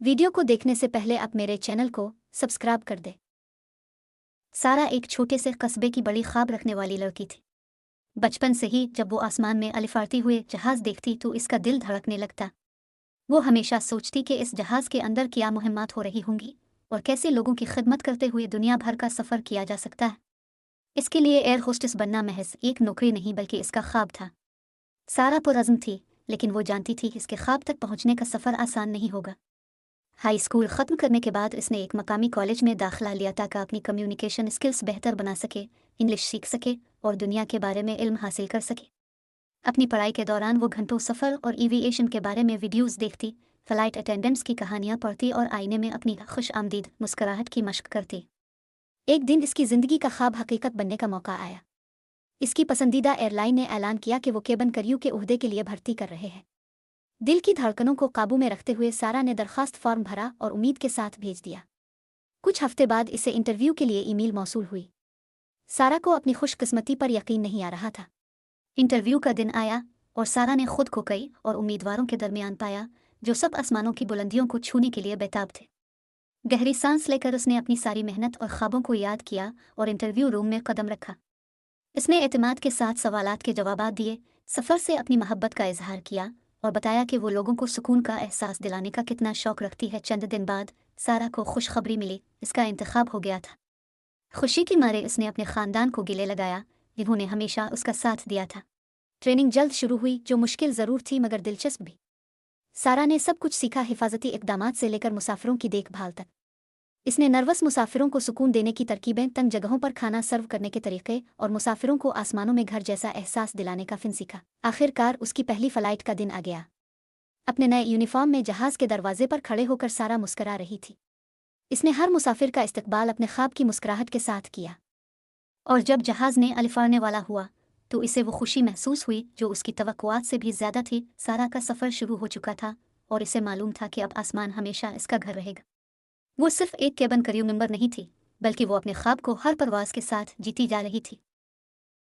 Video को देखने से पहले आप मेरे चैनल को सब्सक्राइब कर दे। सारा एक छोटे से कस्बे की बड़ी ख्वाब रखने वाली लड़की थी। बचपन से ही जब वो आसमान में अलिफारती हुए जहाज़ देखती तो इसका दिल धड़कने लगता। वो हमेशा सोचती कि इस जहाज़ के अंदर क्या मुहिम्मात हो रही होंगी और कैसे लोगों की खिदमत करते हुए दुनिया भर का सफ़र किया जा सकता है। इसके लिए एयर होस्टेस बनना महज एक नौकरी नहीं बल्कि इसका ख्वाब था। सारा पुरज़्म थी, लेकिन वो जानती थी कि इसके ख्वाब तक पहुंचने का सफ़र आसान नहीं होगा। हाई स्कूल ख़त्म करने के बाद इसने एक मकामी कॉलेज में दाखिला लिया ताकि अपनी कम्युनिकेशन स्किल्स बेहतर बना सके, इंग्लिश सीख सके और दुनिया के बारे में इल्म हासिल कर सके। अपनी पढ़ाई के दौरान वो घंटों सफ़र और एविएशन के बारे में वीडियोस देखती, फ़्लाइट अटेंडेंट्स की कहानियाँ पढ़ती और आईने में अपनी खुश आमदीद मुस्कुराहट की मशक करती। एक दिन इसकी ज़िंदगी का ख्वाब हकीकत बनने का मौका आया। इसकी पसंदीदा एयरलाइन ने ऐलान किया कि वो केबिन क्रू के ओहदे के लिए भर्ती कर रहे हैं। दिल की धड़कनों को काबू में रखते हुए सारा ने दरखास्त फॉर्म भरा और उम्मीद के साथ भेज दिया। कुछ हफ्ते बाद इसे इंटरव्यू के लिए ईमेल मौसूल हुई। सारा को अपनी खुशकिस्मती पर यकीन नहीं आ रहा था। इंटरव्यू का दिन आया और सारा ने खुद को कई और उम्मीदवारों के दरमियान पाया जो सब आसमानों की बुलंदियों को छूने के लिए बेताब थे। गहरी सांस लेकर उसने अपनी सारी मेहनत और ख्वाबों को याद किया और इंटरव्यू रूम में कदम रखा। इसने एतमाद के साथ सवालात के जवाबात दिए, सफ़र से अपनी मोहब्बत का इजहार किया और बताया कि वो लोगों को सुकून का एहसास दिलाने का कितना शौक़ रखती है। चंद दिन बाद सारा को खुशखबरी मिली, इसका इंतखाब हो गया था। खुशी के मारे उसने अपने ख़ानदान को गिले लगाया जिन्होंने हमेशा उसका साथ दिया था। ट्रेनिंग जल्द शुरू हुई, जो मुश्किल ज़रूर थी मगर दिलचस्प भी। सारा ने सब कुछ सीखा, हिफाजती इक़दामात से लेकर मुसाफिरों की देखभाल तक। इसने नर्वस मुसाफिरों को सुकून देने की तरकीबें, तंग जगहों पर खाना सर्व करने के तरीके और मुसाफिरों को आसमानों में घर जैसा एहसास दिलाने का फ़िन सीखा। आखिरकार उसकी पहली फ़्लाइट का दिन आ गया। अपने नए यूनिफॉर्म में जहाज़ के दरवाजे पर खड़े होकर सारा मुस्करा रही थी। इसने हर मुसाफिर का इस्तकबाल अपने ख्वाब की मुस्कुराहट के साथ किया और जब जहाज़ ने अलिफारने वाला हुआ तो इसे वो खुशी महसूस हुई जो उसकी तवक्कुआत से भी ज़्यादा थी। सारा का सफ़र शुरू हो चुका था और इसे मालूम था कि अब आसमान हमेशा इसका घर रहेगा। वो सिर्फ एक केबिन क्रू मेंबर नहीं थी, बल्कि वो अपने ख्वाब को हर परवाज़ के साथ जीती जा रही थी।